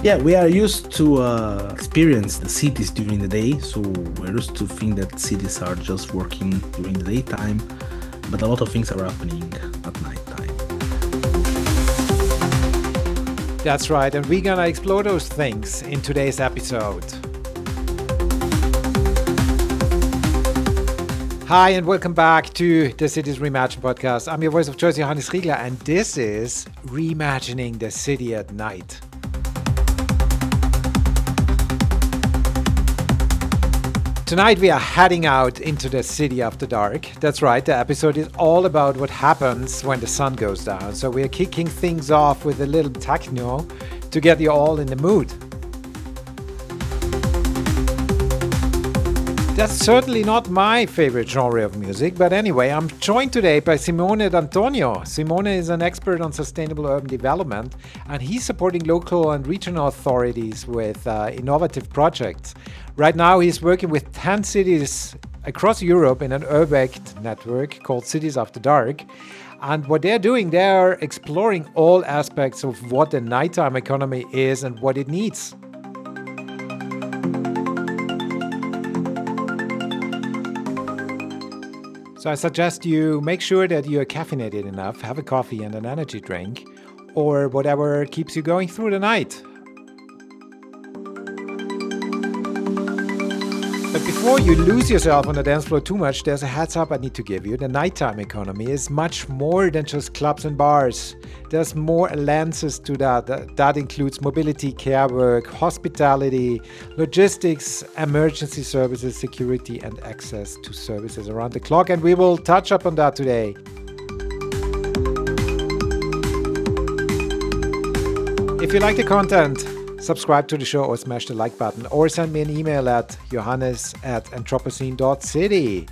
Yeah, we are used to experience the cities during the day, so we're used to think that cities are just working during the daytime, but a lot of things are happening at nighttime. That's right, and we're gonna explore those things in today's episode. Hi, and welcome back to the Cities Reimagined podcast. I'm your voice of choice, Johannes Riegler, and this is Reimagining the City at Night. Tonight we are heading out into the city after dark. That's right, the episode is all about what happens when the sun goes down. So we are kicking things off with a little techno to get you all in the mood. That's certainly not my favorite genre of music, but anyway, I'm joined today by Simone D'Antonio. Simone is an expert on sustainable urban development, and he's supporting local and regional authorities with innovative projects. Right now, he's working with 10 cities across Europe in an URBACT network called Cities After Dark. And what they're doing, they're exploring all aspects of what the nighttime economy is and what it needs. So I suggest you make sure that you're caffeinated enough, have a coffee and an energy drink, or whatever keeps you going through the night. But before you lose yourself on the dance floor too much, there's a heads up I need to give you. The nighttime economy is much more than just clubs and bars. There's more lenses to that. That includes mobility, care work, hospitality, logistics, emergency services, security, and access to services around the clock. And we will touch up on that today. If you like the content, subscribe to the show or smash the like button or send me an email at johannes@anthropocene.city.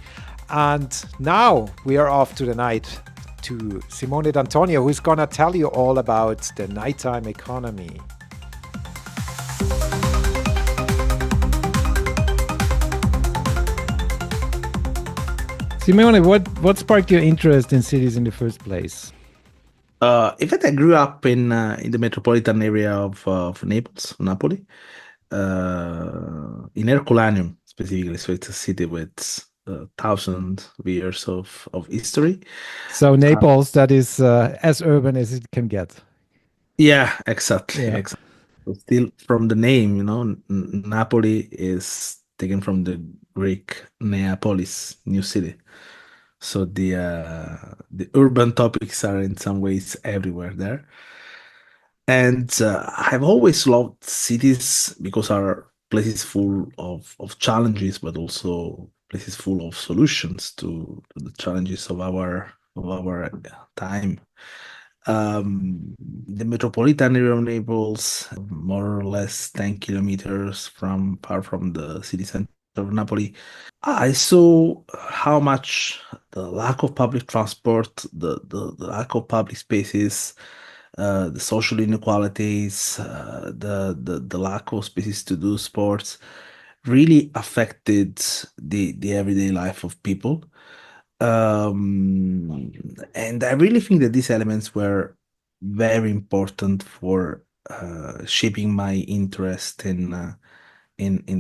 And now we are off to the night to Simone D'Antonio, who's gonna tell you all about the nighttime economy. Simone, what sparked your interest in cities in the first place? In fact, I grew up in the metropolitan area of Naples, Napoli, in Herculaneum specifically. So it's a city with 1,000 years of history. So Naples, that is as urban as it can get. Yeah, exactly. Yeah. Exactly. So still from the name, Napoli is taken from the Greek Neapolis, new city. So the urban topics are in some ways everywhere there. And I've always loved cities because are places full of challenges, but also places full of solutions to the challenges of our time. The metropolitan area of Naples, more or less 10 kilometers far from the city center of Napoli. I saw how much the lack of public transport, the lack of public spaces, the social inequalities, the lack of spaces to do sports really affected the everyday life of people. And I really think that these elements were very important for shaping my interest in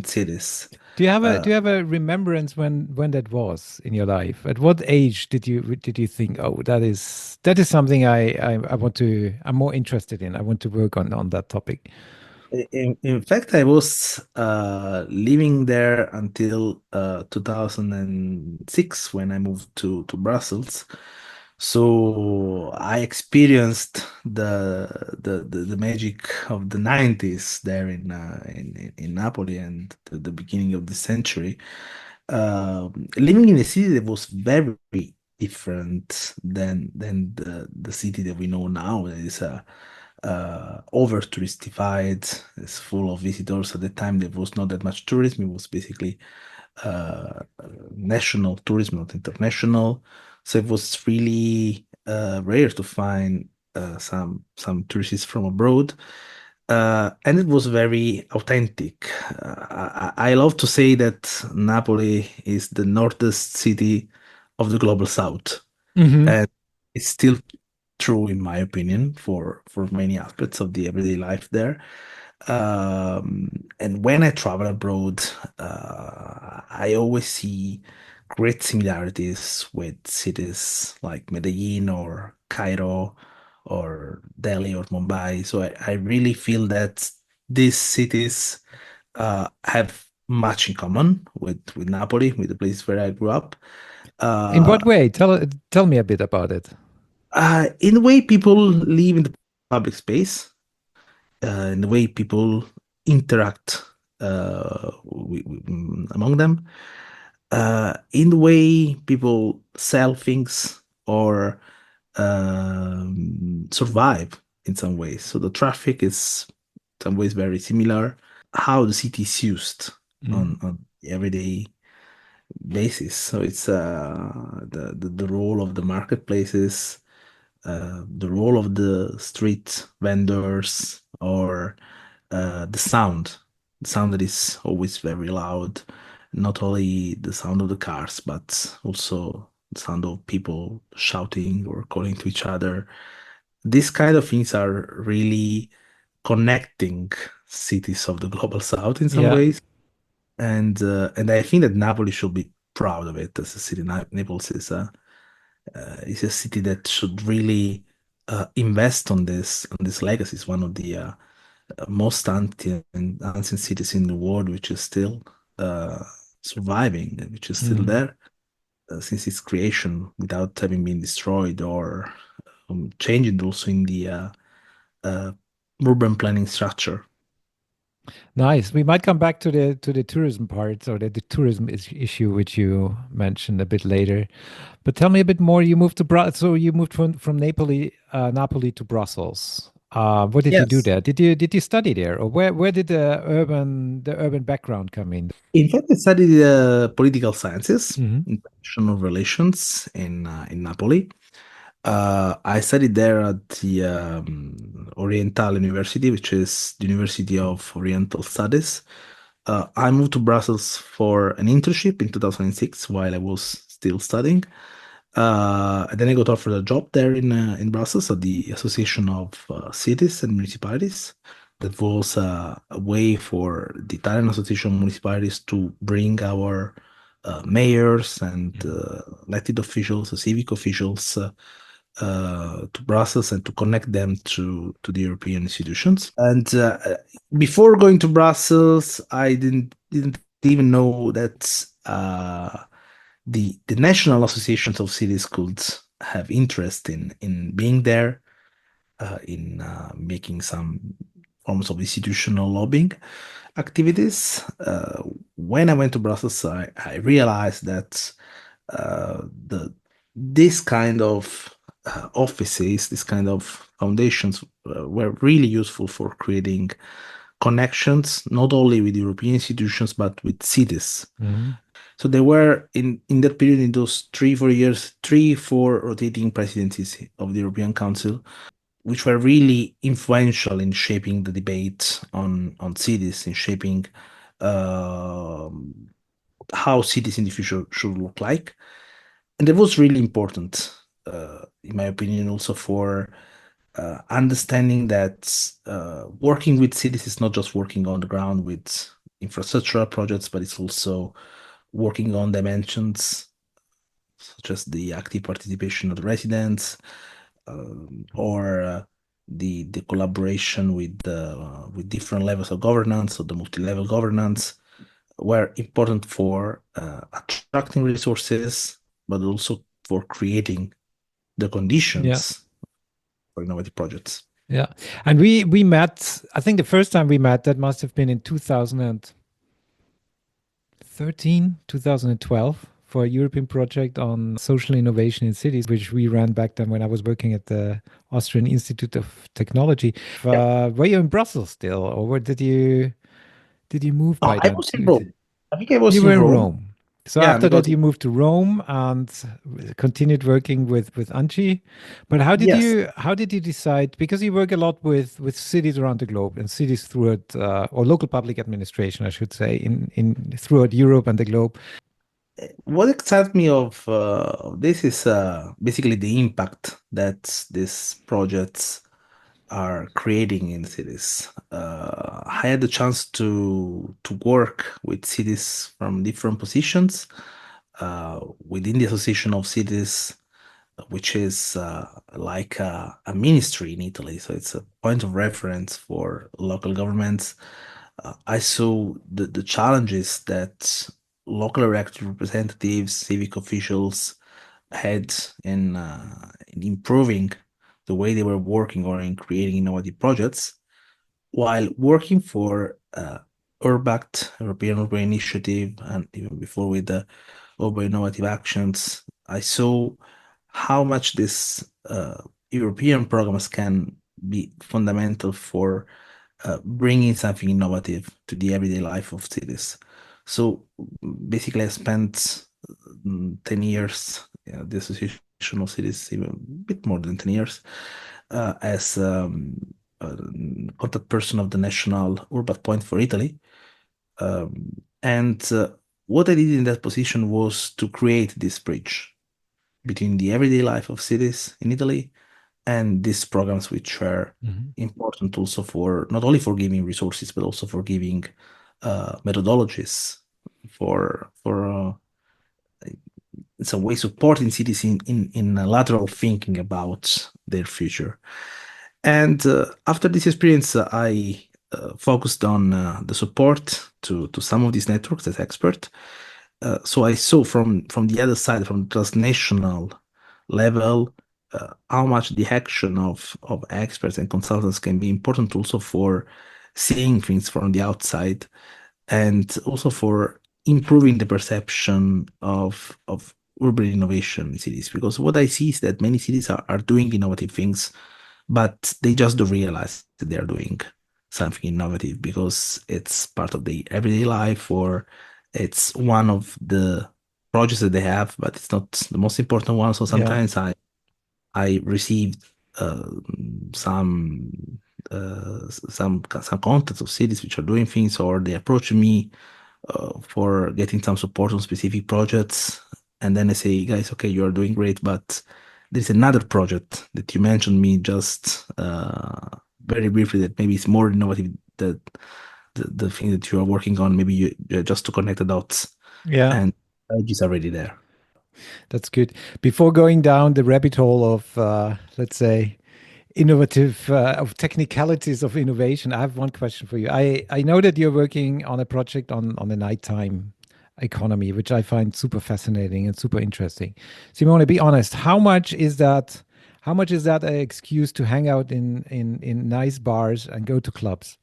cities. Do you have a remembrance when that was in your life? At what age did you think, oh, that is something I'm more interested in. I want to work on that topic. In fact, I was living there until 2006 when I moved to Brussels. So I experienced the magic of the 90s there in Napoli and the beginning of the century. Living in a city that was very different than the city that we know now. It is over touristified. It's full of visitors. At the time, there was not that much tourism. It was basically national tourism, not international. So it was really rare to find some tourists from abroad. And it was very authentic. I love to say that Napoli is the northest city of the global south. And it's still true in my opinion for many aspects of the everyday life there. And when I travel abroad, I always see great similarities with cities like Medellin or Cairo or Delhi or Mumbai. So I really feel that these cities have much in common with Napoli, with the place where I grew up. In Uh, what way? Tell me a bit about it. in the way people live in the public space, in the way people interact among them, in the way people sell things or survive in some ways. So the traffic is in some ways very similar. How the city is used Mm. on everyday basis. So it's the role of the marketplaces, the role of the street vendors, or the sound that is always very loud, not only the sound of the cars, but also the sound of people shouting or calling to each other. These kind of things are really connecting cities of the global south in some Yeah. ways. And I think that Napoli should be proud of it as a city. Naples is a city that should really invest on this legacy. It's one of the most ancient cities in the world, which is still uh, surviving, which is still Mm. there since its creation without having been destroyed or changed also in the uh, urban planning structure. Nice. We might come back to the tourism part or the tourism issue which you mentioned a bit later. But tell me a bit more. You moved to so you moved from Napoli to Brussels. What did you do Yes. there? Did you study there, or where did the urban background come in? In fact, I studied political sciences, Hmm. international relations in Napoli. I studied there at the Oriental University, which is the University of Oriental Studies. I moved to Brussels for an internship in 2006 while I was still studying. And then I got offered a job there in Brussels at the Association of Cities and Municipalities. That was a way for the Italian Association of Municipalities to bring our mayors and elected officials, civic officials to Brussels and to connect them to the European institutions. And before going to Brussels, I didn't even know that the national associations of cities could have interest in being there, in making some forms of institutional lobbying activities. When I went to Brussels, I realized that the this kind of offices, this kind of foundations were really useful for creating connections, not only with European institutions, but with cities. Hmm. So there were in that period, in those 3 4 years, 3 4 rotating presidencies of the European Council, which were really influential in shaping the debate on cities, in shaping um how cities in the future should look like. And that was really important, in my opinion, also for understanding that working with cities is not just working on the ground with infrastructural projects, but it's also working on dimensions such as the active participation of the residents, or the collaboration with different levels of governance, or the multi-level governance, were important for attracting resources, but also for creating the Yeah. conditions for innovative projects. Yeah. And we met, I think the first time we met, that must have been in 2013, 2012, for a European project on social innovation in cities, which we ran back then when I was working at the Austrian Institute of Technology. Yeah. Were you in Brussels still, or where did you move No, by I then was in to Rome. I think I you was were in in Rome. Rome. So Yeah, after that, because you moved to Rome and continued working with Anchi. But yes, how did you decide? Because you work a lot with cities around the globe and cities throughout or local public administration, I should say, in throughout Europe and the globe. what excites me of this is basically the impact that these projects are creating in cities. I had the chance to work with cities from different positions within the Association of Cities, which is like a ministry in Italy. So it's a point of reference for local governments. I saw the challenges that local elected representatives, civic officials had in improving the way they were working or in creating innovative projects while working for URBACT, European Urban Initiative, and even before with the Urban Innovative Actions. I saw how much this European programs can be fundamental for bringing something innovative to the everyday life of cities. So basically, I spent 10 years at the Association of Cities, even a bit more than 10 years, as a contact person of the National URBACT Point for Italy. And what I did in that position was to create this bridge between the everyday life of cities in Italy and these programs, which are important also for not only for giving resources but also for giving methodologies for in some way supporting cities in lateral thinking about their future. And after this experience, I focused on the support to some of these networks as expert. So I saw from the other side, from the transnational level, how much the action of experts and consultants can be important also for seeing things from the outside and also for improving the perception of urban innovation in cities. Because what I see is that many cities are doing innovative things, but they just don't realize that they are doing something innovative because it's part of the everyday life or it's one of the projects that they have, but it's not the most important one. So Yeah. sometimes I received uh, some some contacts of cities which are doing things, or they approach me for getting some support on specific projects, and then I say, guys, okay, you are doing great, but there's another project that you mentioned me just very briefly that maybe is more innovative that the thing that you are working on. Maybe you just to connect the dots, Yeah. and it's already there. That's good. Before going down the rabbit hole of, let's say, innovative, of technicalities of innovation, I have one question for you. I know that you're working on a project on the nighttime economy, which I find super fascinating and super interesting. Simone, be honest, how much is that? How much is that an excuse to hang out in nice bars and go to clubs?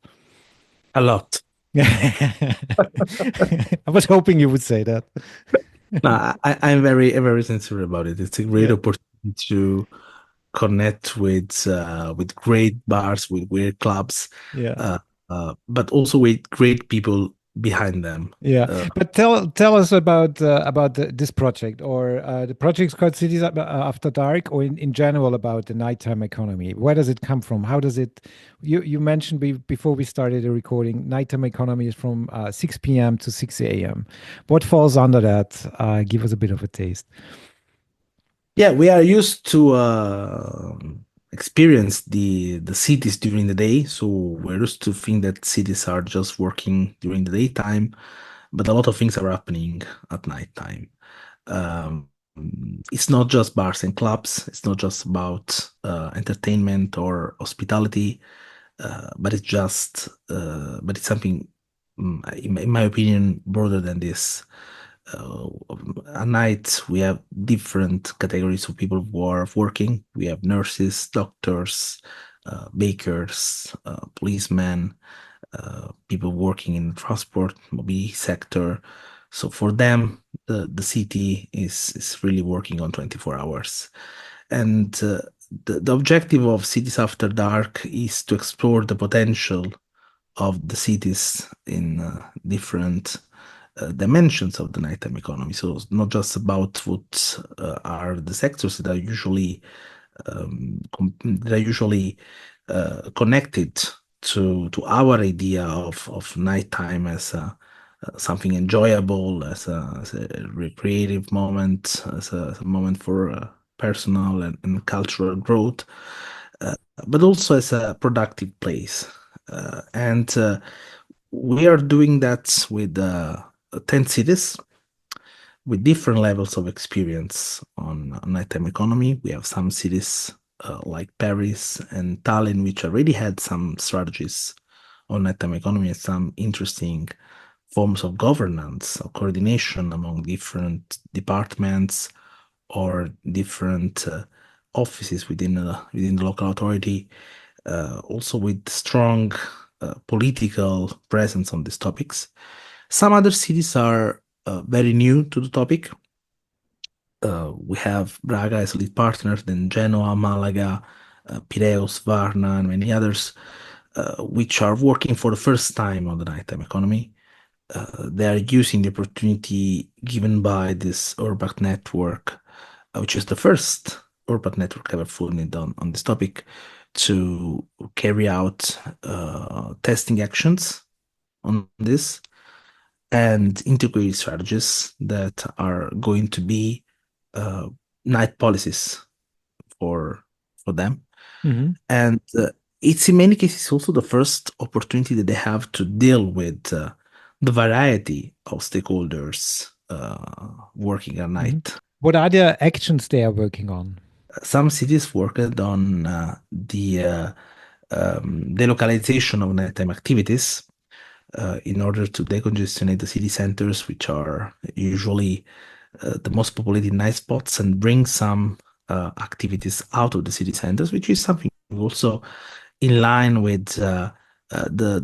A lot. I was hoping you would say that. No, I'm very sincere about it. It's a great Yeah. opportunity to connect with great bars, with great clubs, Yeah. uh, but also with great people behind them. Yeah, Uh, but tell us about this project or the project's called Cities After Dark, or in general about the nighttime economy. Where does it come from? How does it? You mentioned before we started the recording, nighttime economy is from 6 p.m. to 6 a.m. What falls under that? Give us a bit of a taste. yeah, we are used to experience the cities during the day, so we're used to think that cities are just working during the daytime, but a lot of things are happening at nighttime. Um, it's not just bars and clubs. It's not just about entertainment or hospitality, but it's something, in my opinion, broader than this. At night, we have different categories of people who are working. We have nurses, doctors, bakers, policemen, people working in the transport, mobility sector. So for them, the city is really working on 24 hours. And the objective of Cities After Dark is to explore the potential of the cities in different dimensions of the nighttime economy. So it's not just about what are the sectors that are usually connected to our idea of nighttime as something enjoyable, as a recreative moment, as a moment for personal and cultural growth. uh, but also as a productive place. And we are doing that with 10 cities with different levels of experience on nighttime economy. We have some cities like Paris and Tallinn, which already had some strategies on nighttime economy and some interesting forms of governance or coordination among different departments or different offices within the local authority, also with strong political presence on these topics. Some other cities are very new to the topic. We have Braga as lead partner, then Genoa, Malaga, Piraeus, Varna, and many others, which are working for the first time on the nighttime economy. They are using the opportunity given by this URBACT network, which is the first URBACT network ever funded on this topic, to carry out testing actions on this and integrate strategies that are going to be uh, night policies for for them. Hmm. And it's in many cases also the first opportunity that they have to deal with the variety of stakeholders working at Hmm. night. What are the actions they are working on? Some cities worked on the localization of nighttime activities in order to decongestionate the city centers, which are usually the most populated night spots, and bring some activities out of the city centers, which is something also in line with the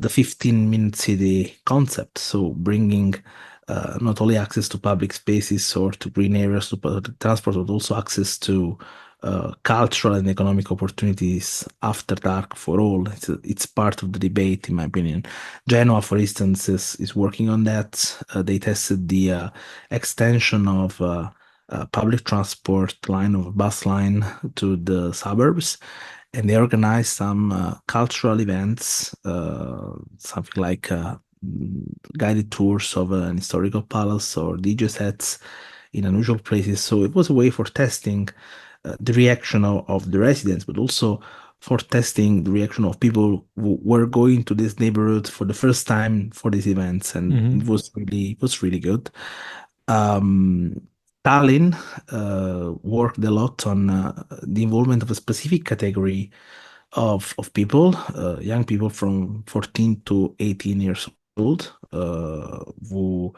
15-minute city concept. So bringing not only access to public spaces or to green areas to public transport, but also access to cultural and economic opportunities after dark for all. It's part of the debate, in my opinion. Genoa, for instance, is working on that. They tested the extension of public transport line of bus line to the suburbs, and they organized some cultural events, something like guided tours of an historical palace or DJ sets in unusual places. So it was a way for testing the reaction of the residents, but also for testing the reaction of people who were going to this neighborhood for the first time for these events, and Hmm. it was really good. Um, Tallinn worked a lot on the involvement of a specific category of people, young people from 14 to 18 years old, who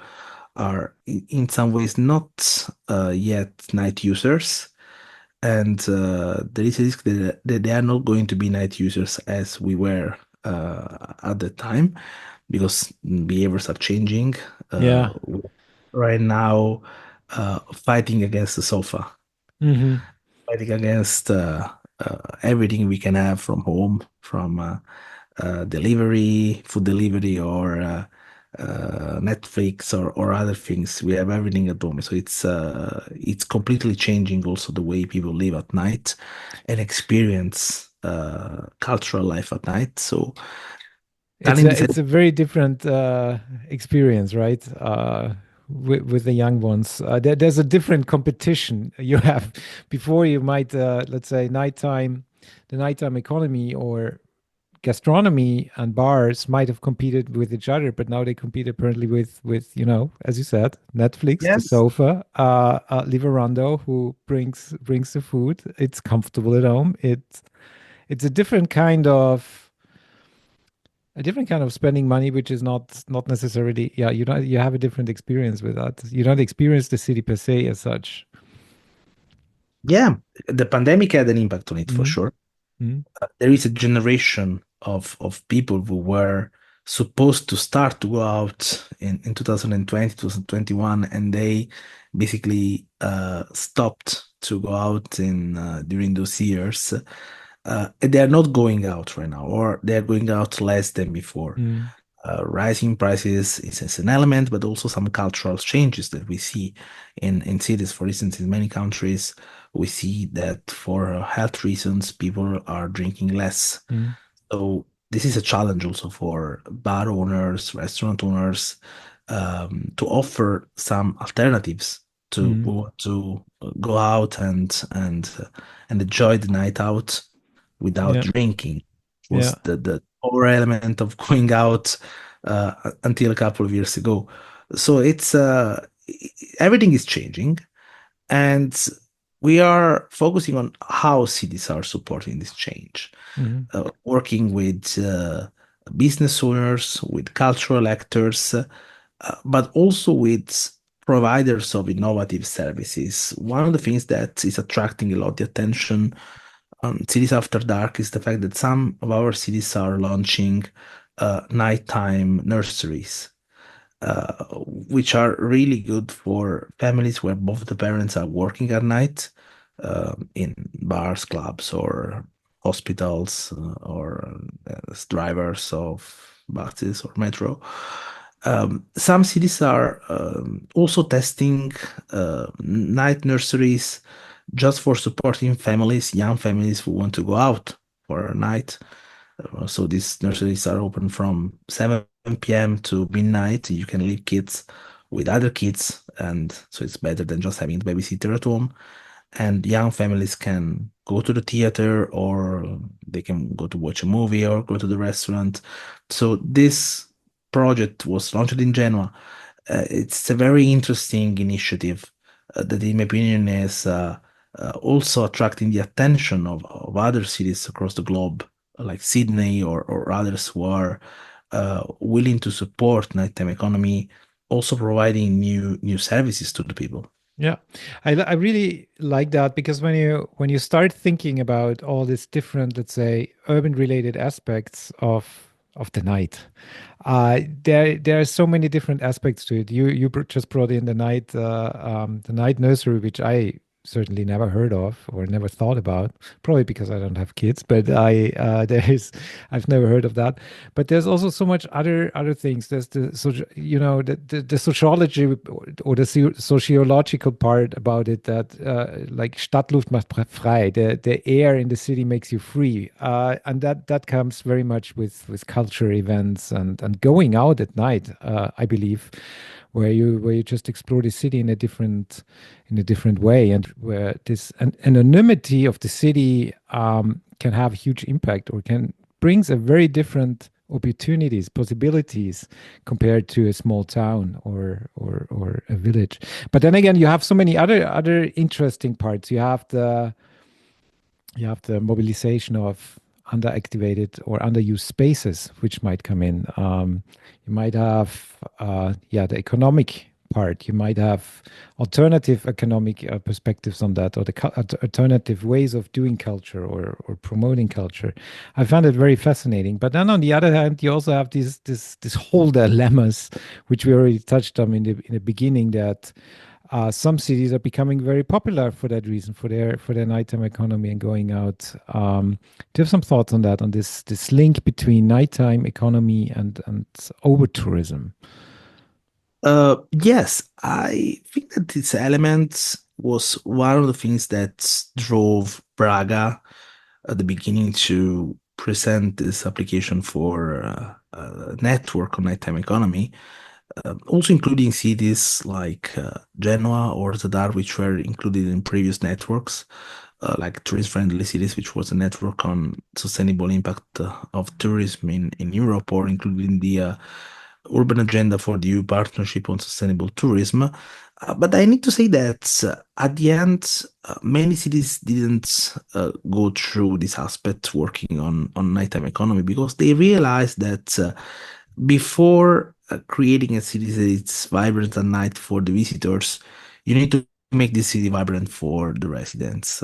are in some ways not yet night users. And there is a risk that they are not going to be night users as we were at the time, because behaviors are changing. Yeah. Right now, fighting against the sofa, Hmm. fighting against everything we can have from home, from delivery, food delivery, or Netflix or other things. We have everything at home, so it's completely changing also the way people live at night and experience cultural life at night. So Tallinn It's decided, a very different experience, right? With the young ones, there's a different competition you have. Before you might, let's say, the nighttime economy or gastronomy and bars might have competed with each other, but now they compete apparently with as you said, Netflix, the yes, sofa, Liverando, who brings the food. It's comfortable at home. It's a different kind of spending money, which is not necessarily, yeah, you have a different experience with that. You don't experience the city per se as such. yeah, the pandemic had an impact on it for Mm. sure. Mm. There is a generation of people who were supposed to start to go out in 2020, 2021, and they basically stopped to go out in during those years. And they are not going out right now, or they are going out less than before. Mm. Rising prices is an element, but also some cultural changes that we see in cities. For instance, in many countries, we see that for health reasons, people are drinking less. Mm. So this is a challenge also for bar owners, restaurant owners, to offer some alternatives Mm. to go out and enjoy the night out without Yeah. drinking. Yeah. Was the core element of going out until a couple of years ago. So everything is changing, and we are focusing on how cities are supporting this change, Hmm. working with business owners, with cultural actors, but also with providers of innovative services. One of the things that is attracting a lot the attention on Cities After Dark is the fact that some of our cities are launching nighttime nurseries, which are really good for families where both the parents are working at night, in bars, clubs, or hospitals, or as drivers of buses or metro. Some cities are also testing night nurseries just for supporting families, young families who want to go out for a night. So these nurseries are open from 7 p.m. to midnight. You can leave kids with other kids, and so it's better than just having the babysitter at home. And young families can go to the theater, or they can go to watch a movie or go to the restaurant. So this project was launched in Genoa. It's a very interesting initiative that, in my opinion, is also attracting the attention of other cities across the globe, like Sydney or others who are willing to support nighttime economy, also providing new services to the people. Yeah, I really like that because when you start thinking about all these different, let's say, urban related aspects of the night, there are so many different aspects to it. Just brought in the night nursery, which I certainly never heard of or never thought about, probably because I don't have kids. But I've never heard of that. But there's also so much other things. There's the sociology or the sociological part about it, that like Stadtluft macht frei. The air in the city makes you free, and that comes very much with culture events and going out at night. I believe, where you just explore the city in a different way, and where this anonymity of the city can have huge impact, or can brings a very different opportunities, possibilities, compared to a small town or a village. But then again, you have so many other interesting parts. You have the mobilization of underactivated or underused spaces, which might come in. You might have, the economic part. You might have alternative economic perspectives on that, or the alternative ways of doing culture or promoting culture. I found it very fascinating. But then on the other hand, you also have this whole dilemmas, which we already touched on in the beginning, that some cities are becoming very popular for that reason, for their nighttime economy and going out. Do you have some thoughts on that, on this link between nighttime economy and over tourism? Yes, I think that this element was one of the things that drove Braga at the beginning to present this application for a network on nighttime economy, also including cities like Genoa or Zadar, which were included in previous networks, like tourist-friendly cities, which was a network on sustainable impact of tourism in Europe, or including the urban agenda for the EU Partnership on Sustainable Tourism. But I need to say that at the end, many cities didn't go through this aspect working on nighttime economy, because they realized that before creating a city that is vibrant at night for the visitors, you need to make the city vibrant for the residents.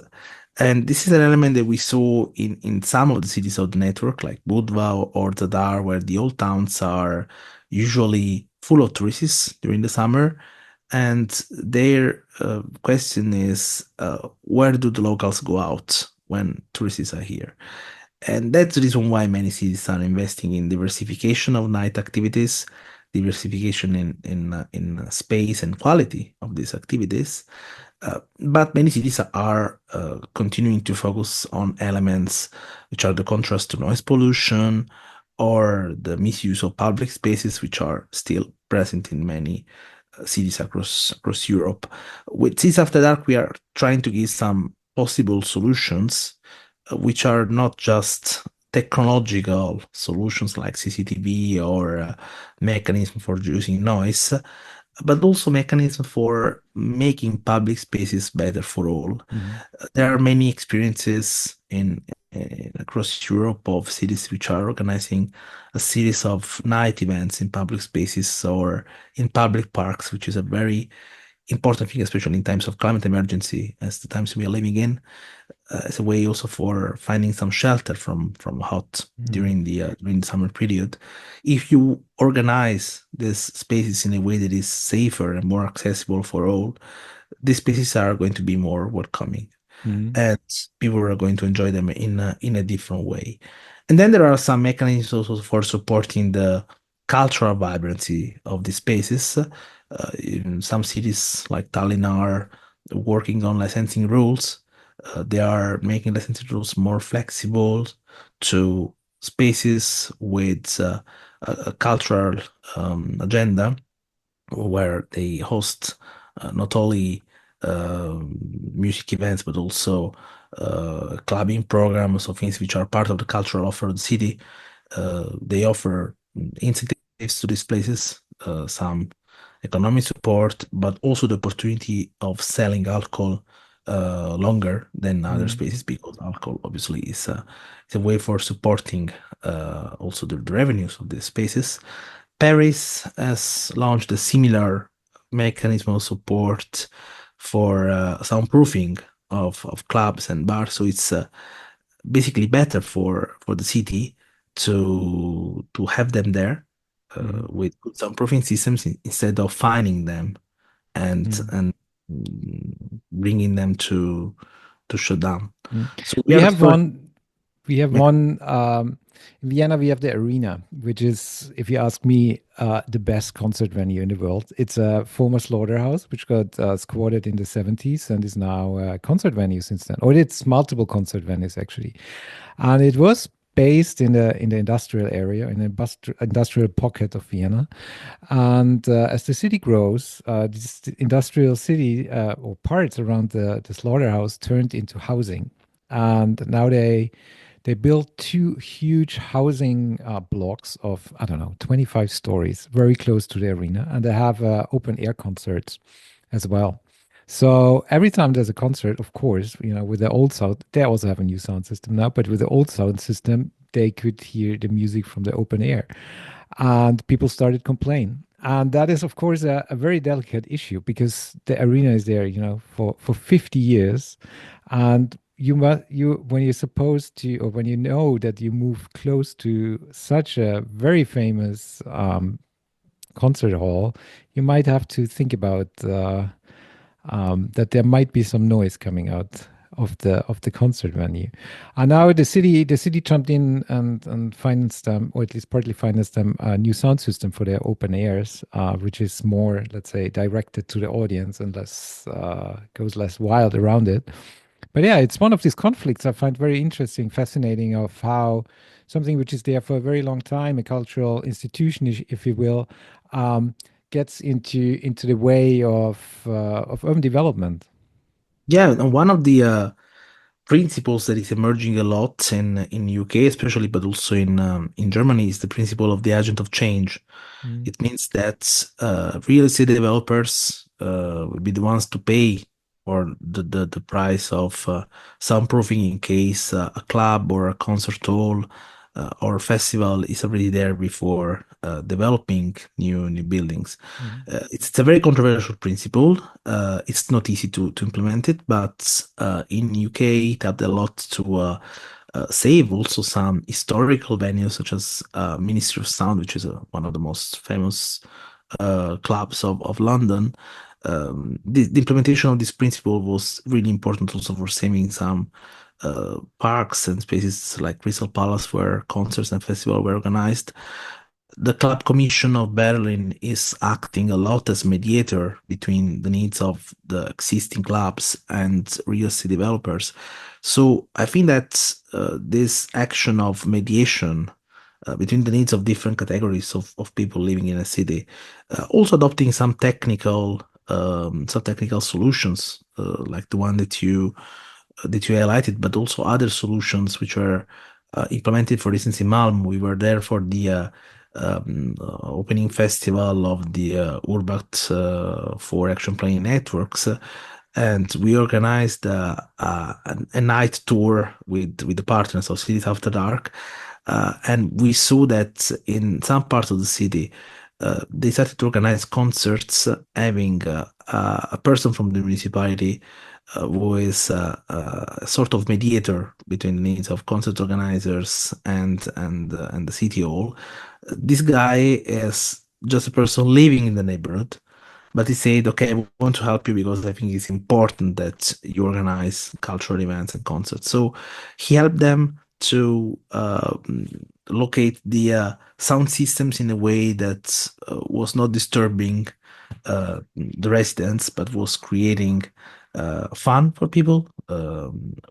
And this is an element that we saw in some of the cities of the network, like Budva or Zadar, where the old towns are usually full of tourists during the summer. And their question is, where do the locals go out when tourists are here? And that's the reason why many cities are investing in diversification of night activities, diversification in space and quality of these activities. But many cities are continuing to focus on elements which are the contrast to noise pollution or the misuse of public spaces, which are still present in many cities across Europe. With Cities After Dark, we are trying to give some possible solutions which are not just technological solutions like CCTV or mechanism for reducing noise, but also mechanism for making public spaces better for all. Mhm. There are many experiences in across Europe of cities which are organizing a series of night events in public spaces or in public parks, which is a very important thing, especially in times of climate emergency, as the times we are living in, as a way also for finding some shelter from hot Mhm. during the summer period. If you organize these spaces in a way that is safer and more accessible for all, these spaces are going to be more welcoming Mhm. and people are going to enjoy them in a different way. And then there are some mechanisms also for supporting the cultural vibrancy of the spaces. In some cities like Tallinn are working on licensing rules. They are making licensing rules more flexible to spaces with a cultural agenda where they host not only music events but also clubbing programs or things which are part of the cultural offer of the city. They offer incentives to these places, some economic support, but also the opportunity of selling alcohol longer than other Mhm. spaces because alcohol obviously is a way for supporting also the revenues of these spaces. Paris has launched a similar mechanism of support for soundproofing of clubs and bars. So it's basically better for the city to have them there Mhm. with good soundproofing systems instead of finding them Mhm. and bringing them to shut down. Mhm. So we We have a have first. one. We have Yeah, one in Vienna. We have the Arena, which is, if you ask me, the best concert venue in the world. It's a former slaughterhouse, which got squatted in the 70s and is now a concert venue since then. Or it's multiple concert venues actually, and it was based in the industrial area, in the industrial pocket of Vienna. And as the city grows, this industrial city or parts around the slaughterhouse turned into housing. And now they built two huge housing blocks of, I don't know, 25 stories, very close to the arena. And they have open air concerts as well. So every time there's a concert, of course, with the old sound, they also have a new sound system now, but with the old sound system, they could hear the music from the open air. And people started complaining. And that is, of course, a very delicate issue because the arena is there, for 50 years. And when you're supposed to, or when you know that you move close to such a very famous concert hall, you might have to think about that there might be some noise coming out of the concert venue. And now the city jumped in and financed them, or at least partly financed them, a new sound system for their open airs, which is more, let's say, directed to the audience and less goes less wild around it. But yeah, it's one of these conflicts I find very interesting, fascinating, of how something which is there for a very long time, a cultural institution, if you will, um, gets into the way of urban development. yeah. And one of the principles that is emerging a lot in UK especially, but also in Germany, is the principle of the agent of change. Mm, It means that real estate developers will be the ones to pay for the price of soundproofing in case a club or a concert hall or festival is already there before developing new buildings. mm, It's a very controversial principle. It's not easy to implement it, but in UK it helped a lot to save also some historical venues such as Ministry of Sound, which is one of the most famous clubs of London. The implementation of this principle was really important also for saving some parks and spaces like Crystal Palace where concerts and festivals were organized. The Club Commission of Berlin is acting a lot as mediator between the needs of the existing clubs and real estate developers. So I think that this action of mediation between the needs of different categories of people living in a city, also adopting some technical solutions like the one that you that you highlighted, but also other solutions which were implemented. For instance, in Malmo, we were there for the opening festival of the URBACT for action planning networks. And we organized a night tour with the partners of Cities After Dark. And we saw that in some parts of the city, they started to organize concerts, having a person from the municipality who is a sort of mediator between the needs of concert organizers and the city hall. This guy is just a person living in the neighborhood, but he said, "Okay, I want to help you because I think it's important that you organize cultural events and concerts." So he helped them to locate the sound systems in a way that was not disturbing the residents, but was creating fun for people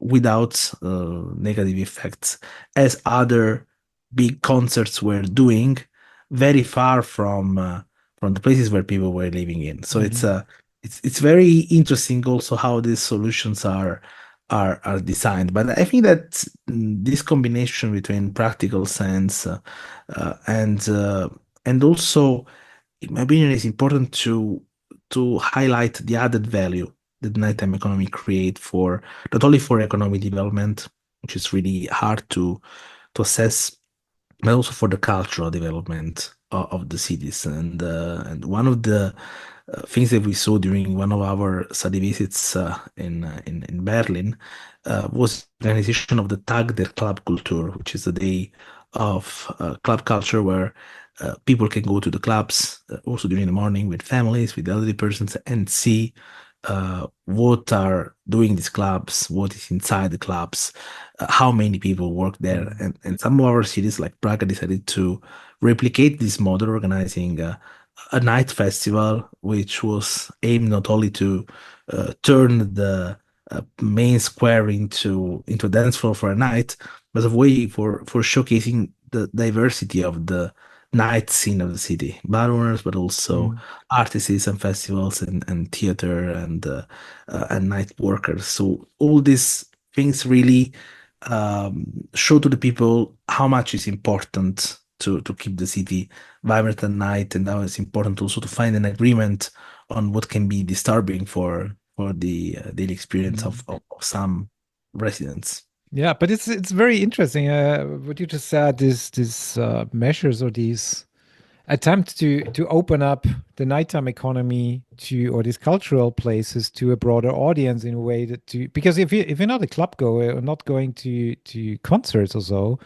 without negative effects, as other big concerts were doing, very far from the places where people were living in. So Hmm. it's very interesting also how these solutions are designed. But I think that this combination between practical sense uh, and uh, and also, in my opinion, it's important to highlight the added value that nighttime economy create for not only for economic development, which is really hard to assess, but also for the cultural development of the cities. And one of the things that we saw during one of our study visits in Berlin was the organization of the Tag der Clubkultur, which is a day of club culture where people can go to the clubs also during the morning with families, with elderly persons, and see what are doing these clubs, what is inside the clubs, how many people work there. And some of our cities, like Prague, decided to replicate this model, organizing a night festival, which was aimed not only to turn the main square into a dance floor for a night, but a way for showcasing the diversity of the night scene of the city, bar owners, but also Mm. artists and festivals and theater and night workers. So all these things really show to the people how much is important to keep the city vibrant at night, and how it's important also to find an agreement on what can be disturbing for the daily experience Mm. of some residents. Yeah, but it's very interesting. What you just said, these measures or these attempts to open up the nighttime economy to or these cultural places to a broader audience in a way that to because if you're not a club goer or not going to concerts or so,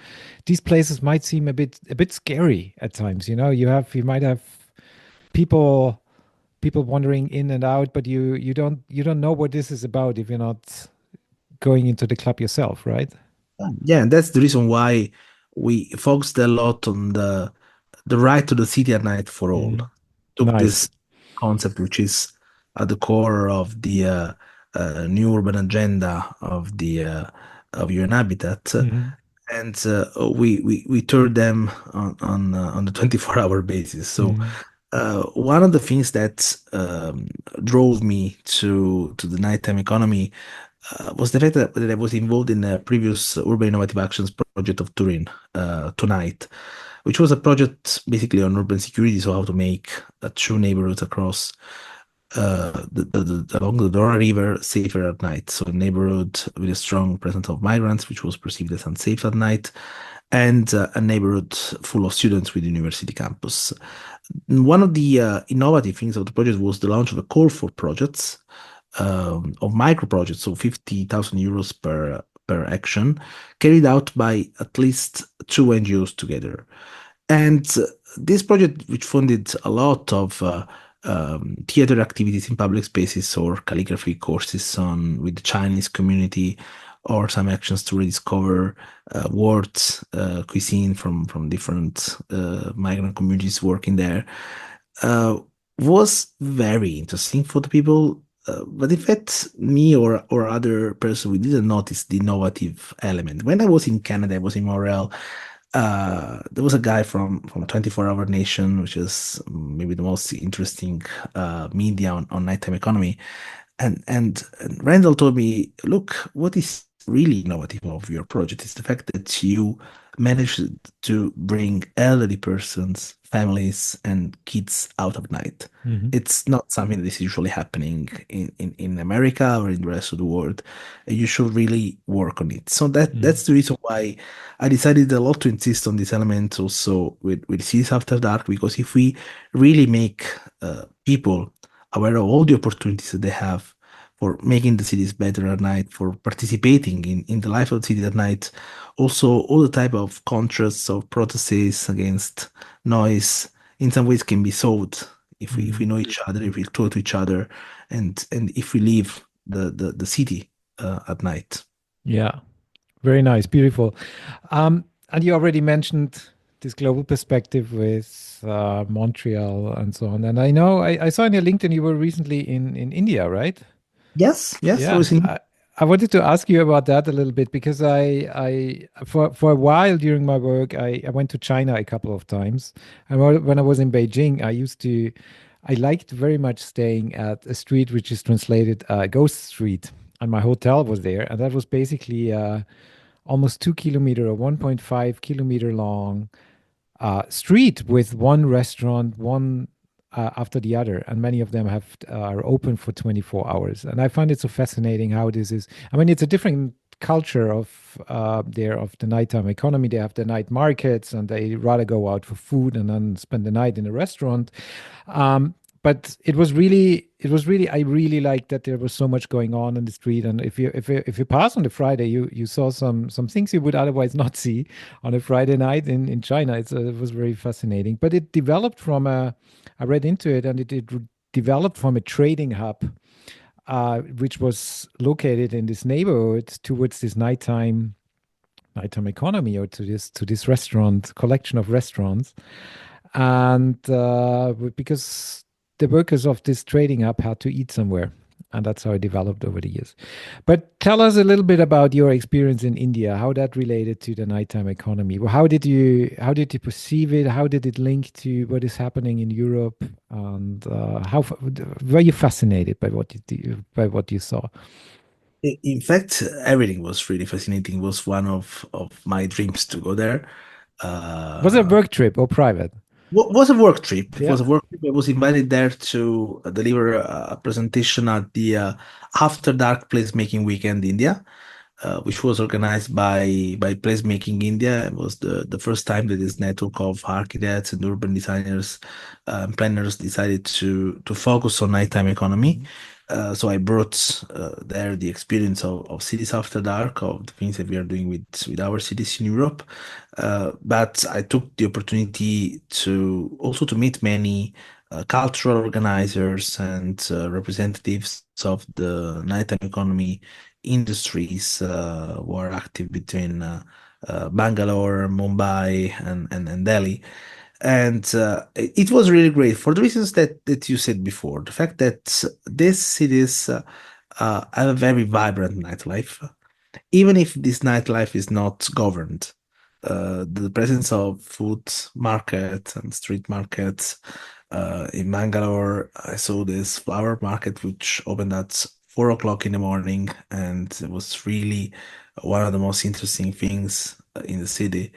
these places might seem a bit scary at times. You might have people wandering in and out, but you don't know what this is about if you're not going into the club yourself, right? Yeah, and that's the reason why we focused a lot on the right to the city at night for all. Mhm. Took Nice. this concept, which is at the core of the new urban agenda of UN Habitat, Hmm. and we toured them on the 24-hour basis. So Hmm. one of the things that drove me to the nighttime economy was the fact that I was involved in a previous Urban Innovative Actions project of Turin, Tonight, which was a project basically on urban security, so how to make true neighborhoods across along the Dora River safer at night. So a neighborhood with a strong presence of migrants, which was perceived as unsafe at night, and a neighborhood full of students with university campus. One of the innovative things of the project was the launch of a call for projects, of micro projects, so 50,000 euros per action, carried out by at least two NGOs together. And this project, which funded a lot of theater activities in public spaces or calligraphy courses on with the Chinese community, or some actions to rediscover words, cuisine from different migrant communities working there, uh, was very interesting for the people. But in fact, me or other person, we didn't notice the innovative element. When I was in Canada, I was in Montreal. There was a guy from 24 Hour Nation, which is maybe the most interesting media on nighttime economy. And Randall told me, look, what is really innovative of your project is the fact that you managed to bring elderly persons, families, and kids out at night. Hmm. It's not something that is usually happening in America or in the rest of the world. You should really work on it. So Hmm. that's the reason why I decided a lot to insist on this element also with Cities After Dark, because if we really make people aware of all the opportunities that they have for making the cities better at night, for participating in the life of the city at night. Also, all the type of contrasts of protests against noise in some ways can be solved if we Hmm. know each other, if we talk to each other, and if we leave the city at night. Yeah, very nice, beautiful. And you already mentioned this global perspective with Montreal and so on. And I know I saw in your LinkedIn you were recently in India, right? Yes, yes, I Yeah, was in. I wanted to ask you about that a little bit because for a while during my work, I went to China a couple of times. And when I was in Beijing, I liked very much staying at a street which is translated Ghost Street. And my hotel was there. And that was basically almost 2 kilometer or 1.5 kilometer long street with one restaurant, one after the other, and many of them have are open for 24 hours. And I find it so fascinating how this is. I mean, it's a different culture of there of the nighttime economy. They have the night markets, and they rather go out for food and then spend the night in a restaurant. Um, but I really liked that there was so much going on in the street. And if you pass on the Friday, you saw some things you would otherwise not see on a Friday night in China. It was very fascinating. But it developed from I read into it, and it developed from a trading hub, which was located in this neighborhood towards this nighttime economy, or to this restaurant collection of restaurants. And because the workers of this trading hub had to eat somewhere. And that's how it developed over the years. But tell us a little bit about your experience in India, how that related to the nighttime economy. Well, how did you perceive it? How did it link to what is happening in Europe? And were you fascinated by by what you saw? In fact, everything was really fascinating. It was one of my dreams to go there. Was it a Uh, work trip or private? was a work trip. It Yeah. was a work trip. I was invited there to deliver a presentation at the After Dark Placemaking Weekend India, which was organized by Placemaking India. It was the first time that this network of architects and urban designers and planners decided to focus on nighttime economy. Mhm. So I brought there the experience of cities after dark, of the things that we are doing with our cities in Europe. But I took the opportunity to also to meet many cultural organizers and representatives of the nighttime economy industries who are active between Bangalore, Mumbai, and Delhi. And it was really great for the reasons that you said before. The fact that these cities have a very vibrant nightlife, even if this nightlife is not governed. The presence of food markets and street markets in Bangalore, I saw this flower market which opened at 4 o'clock in the morning, and it was really one of the most interesting things in the city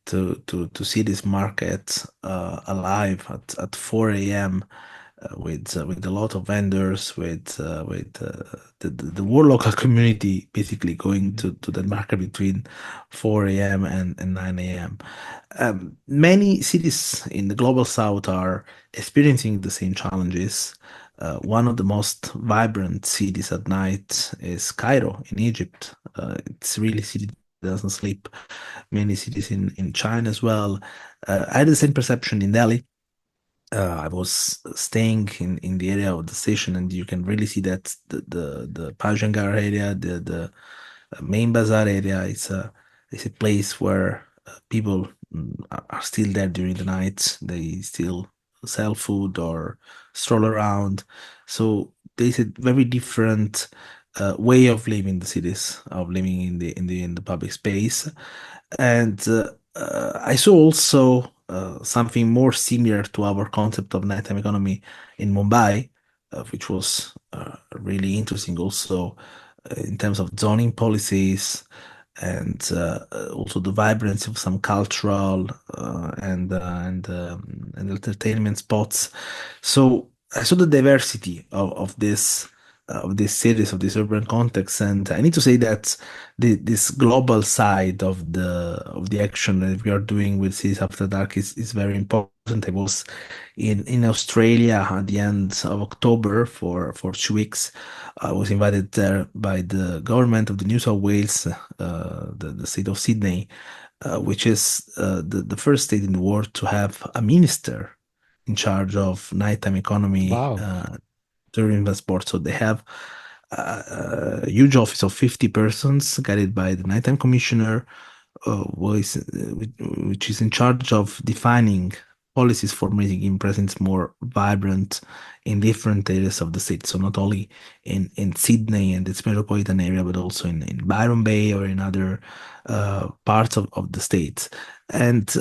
to see this market alive at 4 a.m. With a lot of vendors, with the whole local community basically going Mhm. to the market between 4 a.m. and 9 a.m. Many cities in the global south are experiencing the same challenges. One of the most vibrant cities at night is Cairo in Egypt. It's really a city that doesn't sleep. Many cities in China as well. I had the same perception in Delhi. I was staying in the area of the station, and you can really see that the Pajangar area, the main bazaar area, is a place where people are still there during the night. They still sell food or stroll around. So there's a very different way of living the cities, of living in the public space. And I saw also something more similar to our concept of nighttime economy in Mumbai. which was really interesting also in terms of zoning policies and also the vibrancy of some cultural and entertainment spots. So I saw the diversity of this series of this urban context, and I need to say that this global side of the action that we are doing with Cities After Dark is very important. I was in Australia at the end of October for 2 weeks. I was invited there by the government of the New South Wales, the state of Sydney, which is the first state in the world to have a minister in charge of nighttime economy Wow. tourism and sport. So they have a huge office of 50 persons guided by the nighttime commissioner, which is in charge of defining policies for making presence more vibrant in different areas of the city. So not only in Sydney and its metropolitan area, but also in Byron Bay or in other parts of the state. And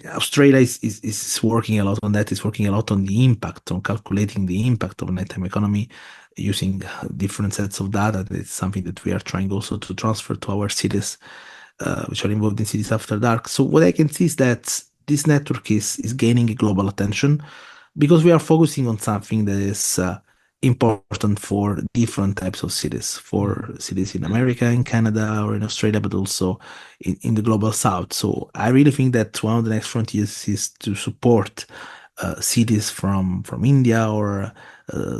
Australia is working a lot on that, is working a lot on the impact, on calculating the impact of nighttime economy using different sets of data. It's something that we are trying also to transfer to our cities, which are involved in Cities After Dark. So what I can see is that this network is gaining a global attention because we are focusing on something that is important for different types of cities, for cities in America, in Canada, or in Australia, but also in the global south. So I really think that one of the next frontiers is to support cities from India or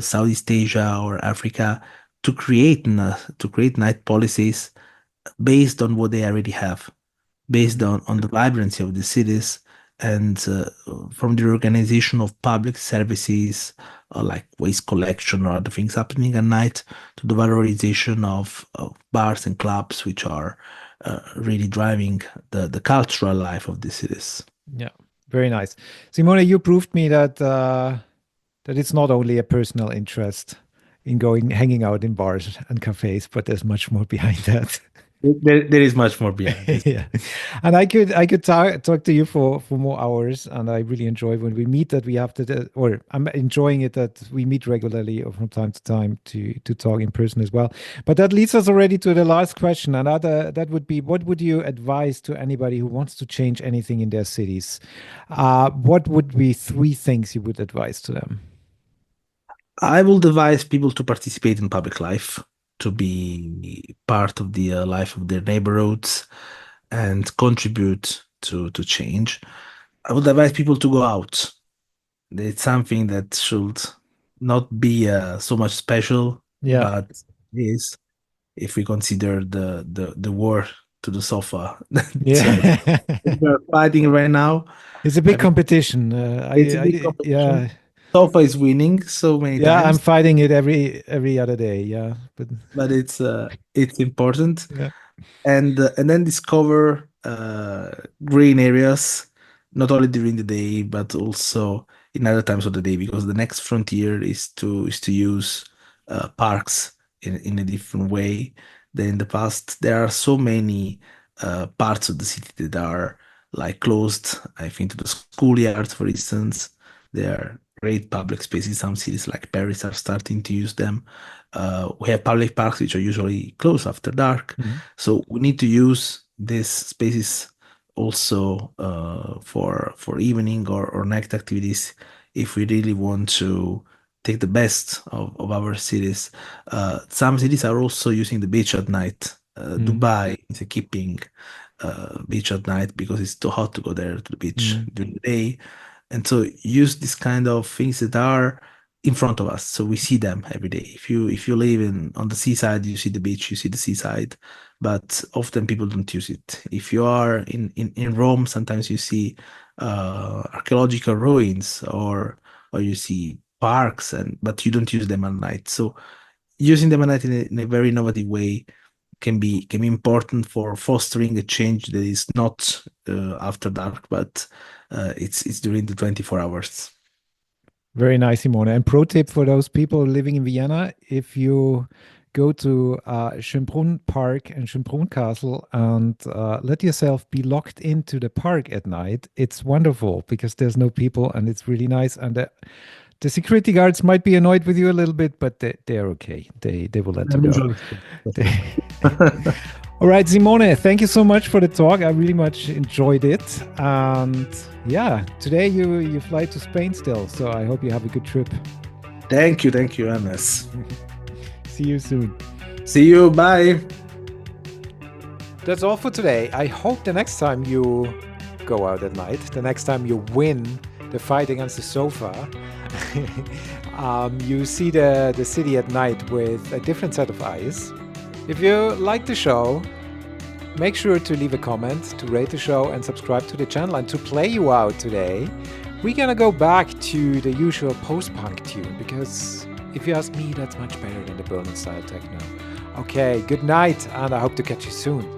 Southeast Asia or Africa to create night policies based on what they already have, based on the vibrancy of the cities and from the organization of public services like waste collection or other things happening at night to the valorization of bars and clubs, which are really driving the cultural life of the cities. Yeah, very nice. Simone, you proved me that that it's not only a personal interest in going hanging out in bars and cafes, but there's much more behind that. There is much more behind this. Yeah, and I could talk to you for more hours, and I really enjoy when we meet that we have to, or I'm enjoying it that we meet regularly or from time to time to talk in person as well. But that leads us already to the last question, and that would be, what would you advise to anybody who wants to change anything in their cities? What would be three things you would advise to them? I will advise people to participate in public life, to be part of the life of their neighborhoods and contribute to change. I would advise people to go out. It's something that should not be so much special, Yeah, but is if we consider the war to the sofa that yeah. we are fighting right now. It's a I big think competition. it's a big Yeah, competition. Sofa is winning so many yeah. I'm times, fighting it every other day. Yeah, but but it's important. yeah. And then discover green areas not only during the day but also in other times of the day because the next frontier is to use parks in a different way than in the past. There are so many parts of the city that are like closed, I think, to the schoolyards, for instance. There are great public spaces. Some cities like Paris are starting to use them. We have public parks which are usually closed after dark, Mhm. so we need to use these spaces also for evening or night activities if we really want to take the best of our cities. Some cities are also using the beach at night. Mhm. Dubai is keeping beach at night because it's too hot to go there to the beach Mhm. during the day. And so use this kind of things that are in front of us, so we see them every day. If you live in on the seaside, you see the beach, you see the seaside, but often people don't use it. If you are in Rome, sometimes you see archaeological ruins or you see parks, and but you don't use them at night. So using them at night in a very innovative way can be important for fostering a change that is not after dark, but it's during the 24 hours. Very nice, Simone. And pro tip for those people living in Vienna: if you go to Schönbrunn Park and Schönbrunn Castle and let yourself be locked into the park at night, it's wonderful because there's no people and it's really nice. And The security guards might be annoyed with you a little bit, but they're okay. They will let you I'm go. usually All right, Simone, thank you so much for the talk. I really much enjoyed it. And yeah, today you fly to Spain still, so I hope you have a good trip. Thank you, Ernest. See you soon. See you, bye. That's all for today. I hope the next time you go out at night, the next time you win the fight against the sofa, you see the city at night with a different set of eyes. If you like the show, make sure to leave a comment, to rate the show and subscribe to the channel. And to play you out today, we're gonna go back to the usual post-punk tune, because if you ask me, that's much better than the Berlin style techno. Okay, good night, and I hope to catch you soon.